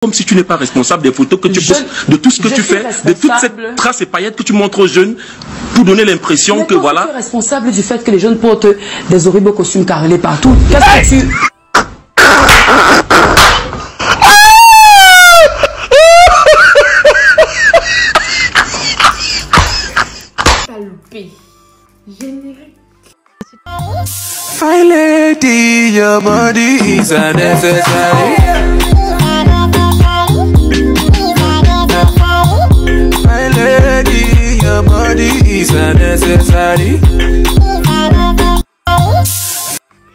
Comme si tu n'es pas responsable des photos que tu postes, de tout ce que tu fais, de toutes ces traces et paillettes que tu montres aux jeunes pour donner l'impression que voilà. Tu es responsable du fait que les jeunes portent des horribles costumes carrelés partout. Qu'est-ce que tu... Générique. My lady, your body is unnecessary. My lady, your body is unnecessary.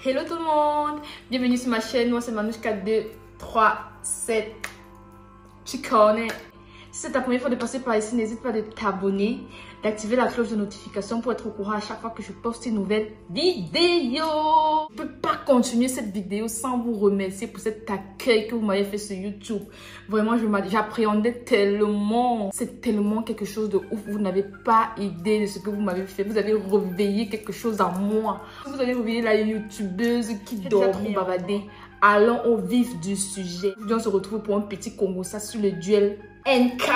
Hello tout le monde, bienvenue sur ma chaîne. Moi c'est Manouche4237. Tu connais. Si c'est ta première fois de passer par ici, n'hésite pas de t'abonner, d'activer la cloche de notification pour être au courant à chaque fois que je poste une nouvelle vidéo. Je ne peux pas continuer cette vidéo sans vous remercier pour cet accueil que vous m'avez fait sur YouTube. Vraiment, j'appréhendais tellement. C'est tellement quelque chose de ouf. Vous n'avez pas idée de ce que vous m'avez fait. Vous avez réveillé quelque chose en moi. Vous avez réveillé la youtubeuse qui dort trop bavardée. Allons au vif du sujet. Aujourd'hui, on se retrouve pour un petit Congo, ça sur le duel NK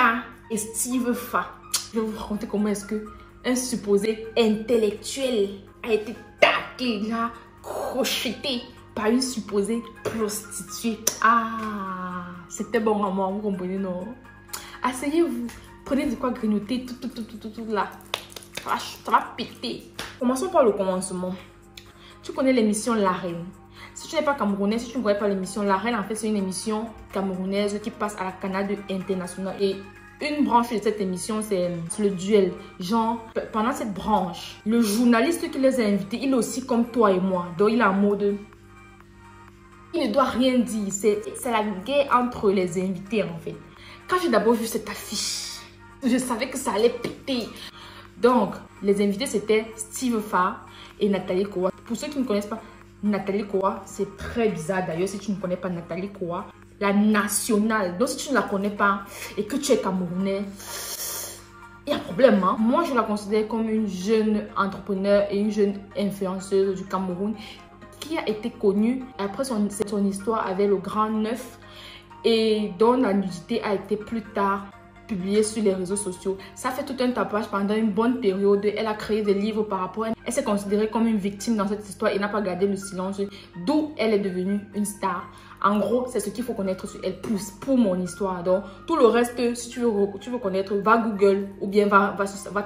et Steve Fa. Je vais vous raconter comment est-ce que un supposé intellectuel a été taqué, là, crocheté par une supposée prostituée. Ah, c'était bon à moi, vous comprenez, non? Asseyez-vous, prenez de quoi grignoter, tout là. Ça va péter. Commençons par le commencement. Tu connais l'émission La Reine. Si tu n'es pas camerounais, si tu ne connais pas l'émission La Reine, en fait, c'est une émission camerounaise qui passe à la Canal internationale. Et une branche de cette émission, c'est le duel. Genre, pendant cette branche, le journaliste qui les a invités, il est aussi comme toi et moi. Donc, il est en mode... Il ne doit rien dire. C'est la guerre entre les invités, en fait. Quand j'ai d'abord vu cette affiche, je savais que ça allait péter. Donc, les invités, c'était Steve Fa et Nathalie Kowa. Pour ceux qui ne connaissent pas, Nathalie Kowa, c'est très bizarre d'ailleurs si tu ne connais pas Nathalie Kowa, la nationale. Donc si tu ne la connais pas et que tu es camerounais, il y a problème. Hein? Moi, je la considère comme une jeune entrepreneur et une jeune influenceuse du Cameroun qui a été connue après son histoire avec le Grand Neuf et dont la nudité a été plus tard publiée sur les réseaux sociaux. Ça fait tout un tapage pendant une bonne période. Elle a créé des livres par rapport à elle. Elle s'est considérée comme une victime dans cette histoire et n'a pas gardé le silence, d'où elle est devenue une star. En gros, c'est ce qu'il faut connaître sur elle pour mon histoire. Donc, tout le reste, si tu veux connaître, va Google ou bien va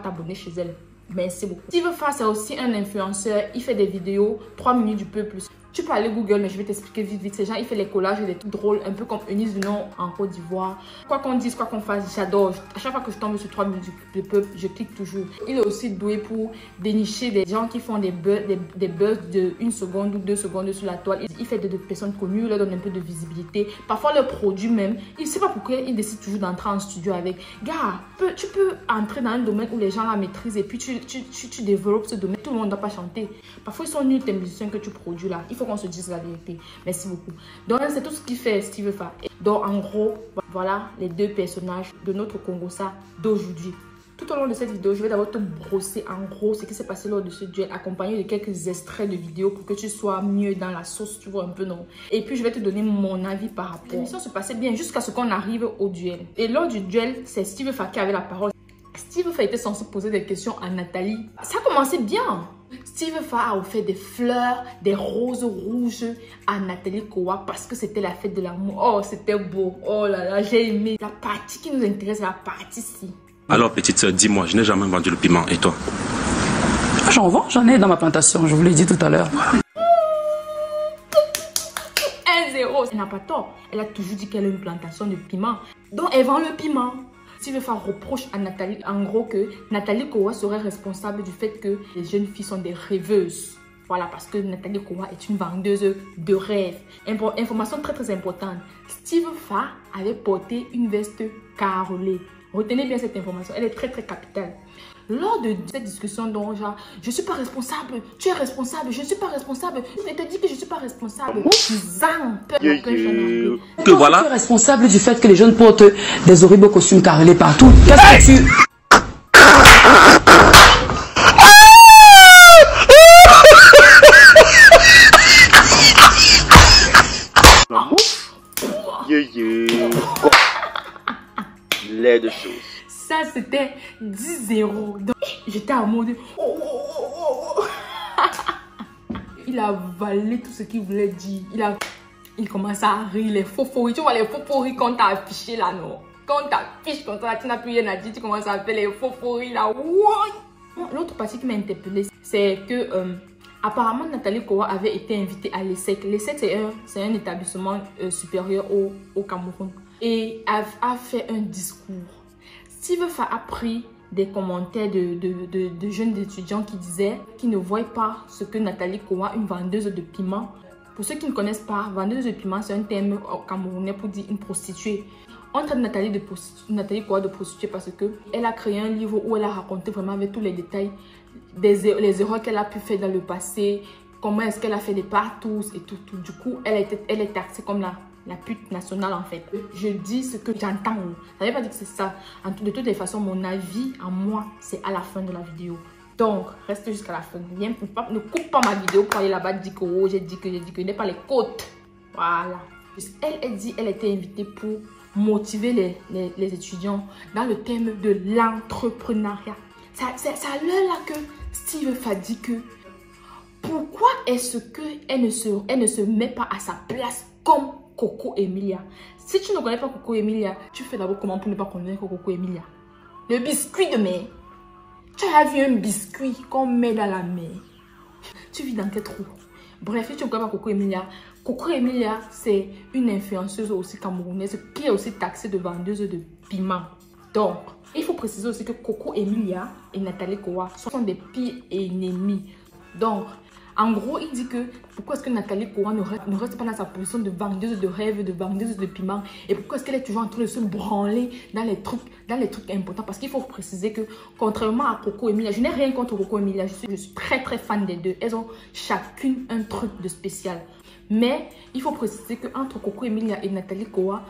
t'abonner chez elle. Merci beaucoup. Steve Fa, c'est aussi un influenceur. Il fait des vidéos 3 minutes du peuple. Tu peux aller Google, mais je vais t'expliquer vite. Ces gens, il fait les collages et des trucs drôles, un peu comme Eunice Dunant en Côte d'Ivoire. Quoi qu'on dise, quoi qu'on fasse, j'adore. À chaque fois que je tombe sur 3 minutes du peuple, je clique toujours. Il est aussi doué pour dénicher des gens qui font des buzz de 1 seconde ou 2 secondes sur la toile. Il fait des personnes connues, il leur donne un peu de visibilité. Parfois, le produit même, il ne sait pas pourquoi il décide toujours d'entrer en studio avec. Gars, tu peux entrer dans un domaine où les gens la maîtrisent et puis tu développes ce domaine. Tout le monde ne doit pas chanter. Parfois, ils sont nuls, tes musiciens que tu produis là. Il faut qu'on se dise la vérité. Merci beaucoup. Donc, c'est tout ce qu'il fait Steve Fa. Donc, en gros, voilà les deux personnages de notre Congossa d'aujourd'hui. Tout au long de cette vidéo, je vais d'abord te brosser en gros ce qui s'est passé lors de ce duel, accompagné de quelques extraits de vidéos pour que tu sois mieux dans la sauce, tu vois un peu, non? Et puis, je vais te donner mon avis par rapport. L'émission se passait bien jusqu'à ce qu'on arrive au duel. Et lors du duel, c'est Steve Fa qui avait la parole. Steve Fa était censé poser des questions à Nathalie. Ça commençait bien. Steve Fa a offert des fleurs, des roses rouges à Nathalie Kowa parce que c'était la fête de l'amour. Oh, c'était beau. Oh là là, j'ai aimé. La partie qui nous intéresse, la partie-ci. Alors, petite soeur, dis-moi, je n'ai jamais vendu le piment. Et toi? J'en vends, j'en ai dans ma plantation, je vous l'ai dit tout à l'heure. 1-0. Elle n'a pas tort. Elle a toujours dit qu'elle a une plantation de piment. Donc, elle vend le piment. Steve Fa reproche à Nathalie, en gros, que Nathalie Kowa serait responsable du fait que les jeunes filles sont des rêveuses. Voilà, parce que Nathalie Kowa est une vendeuse de rêves. Information très importante. Steve Fa avait porté une veste carrelée. Retenez bien cette information, elle est très capitale. Lors de cette discussion, donc, genre, je suis pas responsable, tu es responsable, je suis pas responsable, je te dis que je suis pas responsable. Que voilà. Tu es responsable du fait que les jeunes portent des horribles costumes carrelés partout. Qu'est-ce que tu... clair de choses. Ça, c'était 10-0. Donc, j'étais en mode... Il a avalé tout ce qu'il voulait dire. Il commence à rire, les faux rires. Tu vois les faux rires qu'on t'a affiché là, non? Quand on t'affiche comme ça, tu n'as plus rien à dire, tu commences à faire les faux rires là. L'autre partie qui m'a interpellée, c'est que apparemment Nathalie Kowa avait été invitée à l'ESSEC. L'ESSEC, c'est un établissement supérieur au Cameroun. Et a fait un discours. Steve Fa a pris des commentaires de jeunes étudiants qui disaient qu'ils ne voyaient pas ce que Nathalie Kowa, une vendeuse de piment. Pour ceux qui ne connaissent pas, vendeuse de piment, c'est un terme camerounais pour dire une prostituée. On traite Nathalie Kowa de prostituée parce qu'elle a créé un livre où elle a raconté vraiment avec tous les détails les erreurs qu'elle a pu faire dans le passé, comment est-ce qu'elle a fait des partous et tout. Du coup, elle est taxée comme la pute nationale en fait. Je dis ce que j'entends. Ça ne veut pas dire que c'est ça. De toutes les façons, mon avis à moi, c'est à la fin de la vidéo. Donc, reste jusqu'à la fin. Ne coupe pas ma vidéo pour aller là-bas dire que oh, j'ai dit que je n'ai pas les côtes. Voilà. Elle dit qu'elle était invitée pour motiver les étudiants dans le thème de l'entrepreneuriat. C'est à l'heure là que Steve Fa dit que pourquoi est-ce qu'elle ne se met pas à sa place comme Coco Emilia. Si tu ne connais pas Coco Emilia, tu fais d'abord comment pour ne pas connaître Coco Emilia. Le biscuit de mer. Tu as vu un biscuit qu'on met dans la mer. Tu vis dans quel trou? Bref, si tu ne connais pas Coco Emilia, c'est une influenceuse aussi camerounaise qui est aussi taxée de vendeuse de piment. Donc, il faut préciser aussi que Coco Emilia et Nathalie Kowa sont des pires ennemis. Donc, en gros, il dit que pourquoi est-ce que Nathalie Kowa ne reste pas dans sa position de vendeuse de rêve, de vendeuse de piment, et pourquoi est-ce qu'elle est toujours en train de se branler dans les trucs importants. Parce qu'il faut préciser que contrairement à Coco Emilia, je n'ai rien contre Coco Emilia, je suis très très fan des deux. Elles ont chacune un truc de spécial. Mais il faut préciser qu'entre Coco Emilia et Nathalie Kowa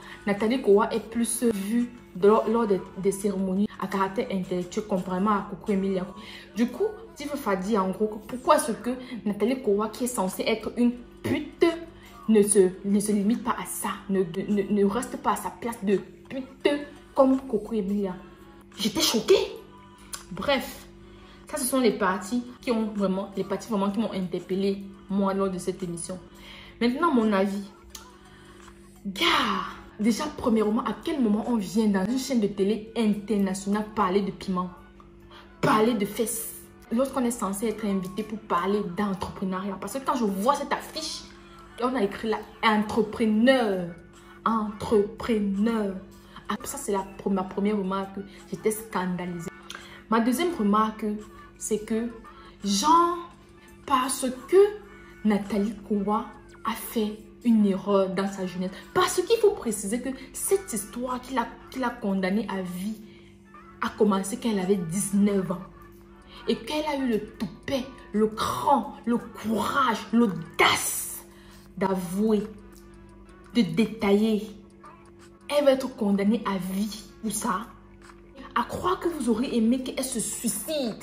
est plus vue lors des cérémonies à caractère intellectuel comparément à Coco Emilia. Du coup, Steve Fa dit en gros pourquoi est-ce que Nathalie Kowa, qui est censée être une pute, ne se limite pas à ça, ne reste pas à sa place de pute comme Coco Emilia. J'étais choquée. Bref, ça ce sont les parties qui m'ont interpellée moi lors de cette émission. Maintenant, mon avis. Gars, déjà, premièrement, à quel moment on vient dans une chaîne de télé internationale parler de piment, parler de fesses, lorsqu'on est censé être invité pour parler d'entrepreneuriat? Parce que quand je vois cette affiche, on a écrit là, entrepreneur. Entrepreneur. Ah, ça, c'est ma première remarque. J'étais scandalisée. Ma deuxième remarque, c'est que, genre, parce que Nathalie Kowa a fait une erreur dans sa jeunesse. Parce qu'il faut préciser que cette histoire qu'il a condamnée à vie a commencé quand elle avait 19 ans. Et qu'elle a eu le toupet, le cran, le courage, l'audace d'avouer, de détailler. Elle va être condamnée à vie pour ça. À croire que vous aurez aimé qu'elle se suicide.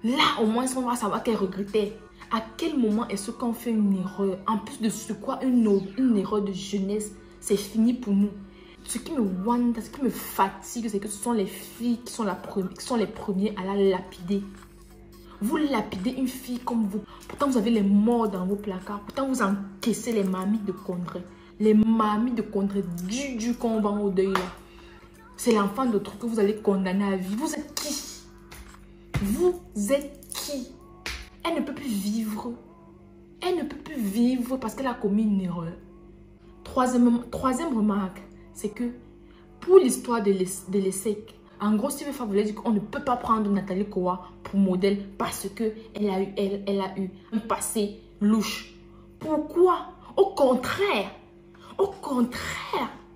Là, au moins, on va savoir qu'elle regrettait. À quel moment est-ce qu'on fait une erreur? En plus de ce quoi, une erreur de jeunesse, c'est fini pour nous. Ce qui me fatigue, c'est que ce sont les filles qui sont les premières à la lapider. Vous lapidez une fille comme vous. Pourtant, vous avez les morts dans vos placards. Pourtant, vous encaissez les mamies de Condré. Les mamies de Condré, du qu'on va au deuil là. C'est l'enfant d'autre que vous allez condamner à vie. Vous êtes qui? Vous êtes qui? Elle ne peut plus vivre. Elle ne peut plus vivre parce qu'elle a commis une erreur. Troisième remarque, c'est que pour l'histoire de l'ESSEC, en gros, Steve Fa voulait dire qu'on ne peut pas prendre Nathalie Kowa pour modèle parce qu'elle a eu un passé louche. Pourquoi? Au contraire,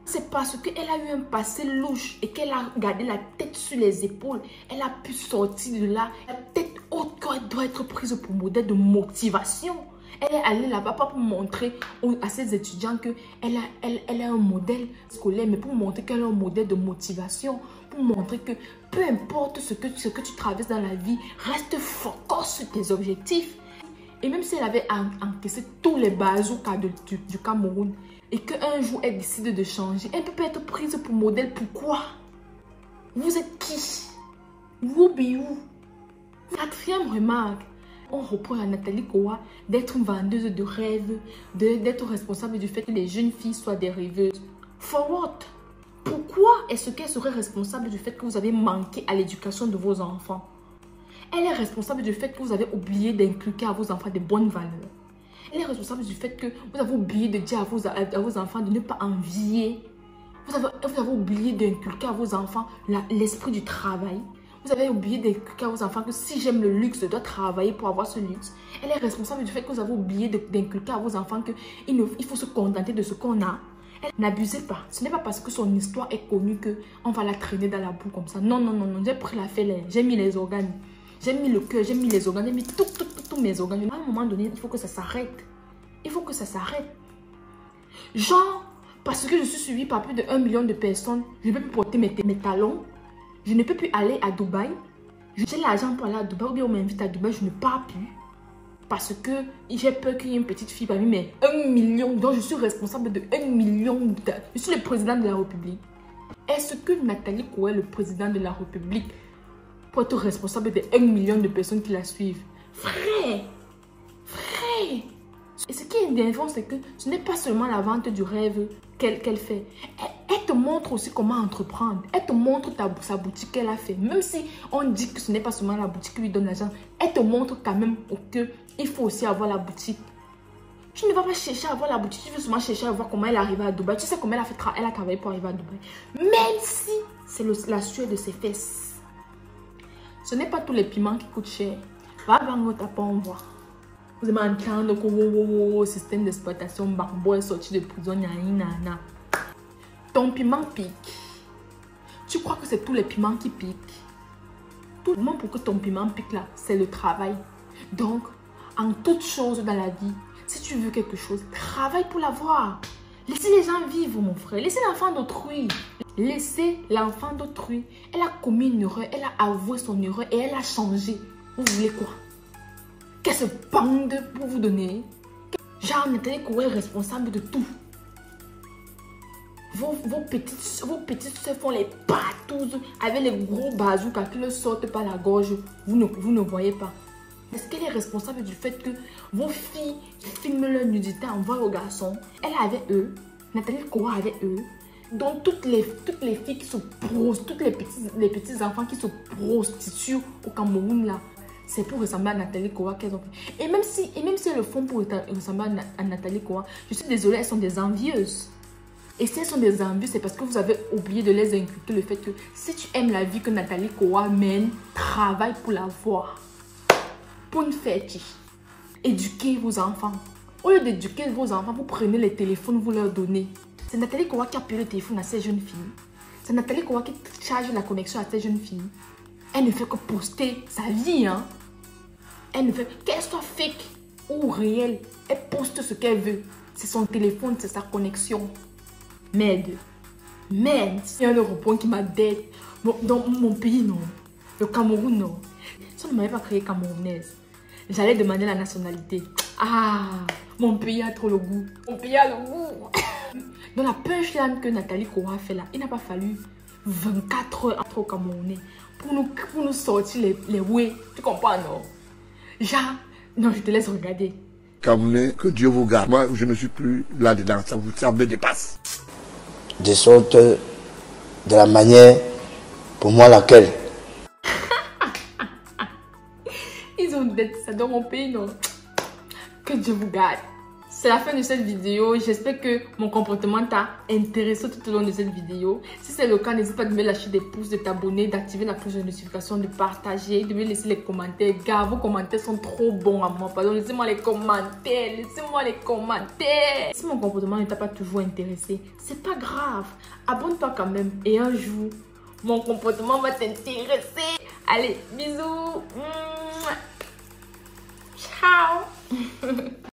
c'est parce qu'elle a eu un passé louche et qu'elle a gardé la tête sur les épaules. Elle a pu sortir de là, la tête haute, qu'elle doit être prise pour modèle de motivation. Elle est allée là-bas pas pour montrer à ses étudiants qu'elle a un modèle scolaire, mais pour montrer qu'elle a un modèle de motivation, pour montrer que peu importe ce que tu traverses dans la vie, reste focus sur tes objectifs. Et même si elle avait encaissé tous les bazookas du Cameroun et qu'un jour elle décide de changer, elle ne peut pas être prise pour modèle. Pourquoi? Vous êtes qui? Vous be où? Quatrième remarque. On reproche à Nathalie Kowa d'être une vendeuse de rêves, d'être responsable du fait que les jeunes filles soient des rêveuses. For what? Pourquoi est-ce qu'elle serait responsable du fait que vous avez manqué à l'éducation de vos enfants? Elle est responsable du fait que vous avez oublié d'inculquer à vos enfants de bonnes valeurs. Elle est responsable du fait que vous avez oublié de dire à vos enfants de ne pas envier. Vous avez oublié d'inculquer à vos enfants l'esprit du travail. Vous avez oublié d'inculquer à vos enfants que si j'aime le luxe, je dois travailler pour avoir ce luxe. Elle est responsable du fait que vous avez oublié d'inculquer à vos enfants qu'il faut se contenter de ce qu'on a. N'abusez pas. Ce n'est pas parce que son histoire est connue qu'on va la traîner dans la boue comme ça. Non, non, non, non. J'ai pris la fêlée. J'ai mis les organes. J'ai mis le cœur. J'ai mis les organes. J'ai mis tous mes organes. À un moment donné, il faut que ça s'arrête. Il faut que ça s'arrête. Genre, parce que je suis suivie par plus de 1 million de personnes, je ne peux plus porter mes talons. Je ne peux plus aller à Dubaï. J'ai l'argent pour aller à Dubaï. Ou bien on m'invite à Dubaï, je ne pars plus. Parce que j'ai peur qu'il y ait une petite fille parmi mes 1 million. Donc je suis responsable de 1 million. Je suis le président de la République. Est-ce que Nathalie Kowa est le président de la République pour être responsable de 1 million de personnes qui la suivent? Frère! Frère! Et ce qui est énervant, c'est que ce n'est pas seulement la vente du rêve qu'elle fait. Elle te montre aussi comment entreprendre. Elle te montre sa boutique qu'elle a fait. Même si on dit que ce n'est pas seulement la boutique qui lui donne l'argent, elle te montre quand même qu'il faut aussi avoir la boutique. Tu ne vas pas chercher à avoir la boutique, tu veux seulement chercher à voir comment elle est arrivée à Dubaï. Tu sais comment elle a travaillé pour arriver à Dubaï. Même si c'est la sueur de ses fesses. Ce n'est pas tous les piments qui coûtent cher. Va vendre ta pas, on voit. Vous êtes en train de le système d'exploitation, Barbo est sorti de prison, nana. Ton piment pique. Tu crois que c'est tous les piments qui piquent? Tout le monde pour que ton piment pique là, c'est le travail. Donc, en toute chose dans la vie, si tu veux quelque chose, travaille pour l'avoir. Laissez les gens vivre, mon frère. Laissez l'enfant d'autrui. Laissez l'enfant d'autrui. Elle a commis une erreur, elle a avoué son erreur et elle a changé. Vous voulez quoi? Qu'elle se bande pour vous donner? Genre, Nathalie Kowa est responsable de tout. Vos petites soeurs font les patous avec les gros bazookas qui ne sortent pas la gorge. Vous ne voyez pas. Est-ce qu'elle est responsable du fait que vos filles filment leur nudité, envoient aux garçons? Elle avait eux. Nathalie Kowa avait eux. Donc toutes les filles qui se prostituent, tous les petits enfants qui se prostituent au Cameroun là, c'est pour ressembler à Nathalie Kowa qu'elles ont fait. Et même si elles le font pour ressembler à Nathalie Kowa, je suis désolée, elles sont des envieuses. Et si elles sont des envieuses, c'est parce que vous avez oublié de les inculquer le fait que si tu aimes la vie que Nathalie Kowa mène, travaille pour la voir. Pour une fête. Éduquez vos enfants. Au lieu d'éduquer vos enfants, vous prenez les téléphones, vous leur donnez. C'est Nathalie Kowa qui a payé le téléphone à ces jeunes filles. C'est Nathalie Kowa qui charge la connexion à ces jeunes filles. Elle ne fait que poster sa vie, hein. Elle ne fait qu'elle soit fake ou réelle. Elle poste ce qu'elle veut. C'est son téléphone, c'est sa connexion. Merde. Merde. Il y a un Européen qui m'a dette. Dans mon pays, non. Le Cameroun, non. Si on ne m'avait pas créé camerounaise, j'allais demander la nationalité. Ah, mon pays a trop le goût. Mon pays a le goût. Dans la punchline que Nathalie Kowa a fait là, il n'a pas fallu 24 heures entre Camerounais pour nous sortir les ouais. Tu comprends, non? Genre, non, je te laisse regarder. Camerounais, que Dieu vous garde. Moi, je ne suis plus là-dedans. Ça me dépasse. De sorte, de la manière, pour moi, laquelle Ils ont dit ça dans mon pays, non? Que Dieu vous garde. C'est la fin de cette vidéo. J'espère que mon comportement t'a intéressé tout au long de cette vidéo. Si c'est le cas, n'hésite pas de me lâcher des pouces, de t'abonner, d'activer la cloche de notification, de partager, de me laisser les commentaires. Gars, vos commentaires sont trop bons à moi. Pardon, laissez-moi les commentaires. Laissez-moi les commentaires. Si mon comportement ne t'a pas toujours intéressé, c'est pas grave. Abonne-toi quand même. Et un jour, mon comportement va t'intéresser. Allez, bisous. Ciao.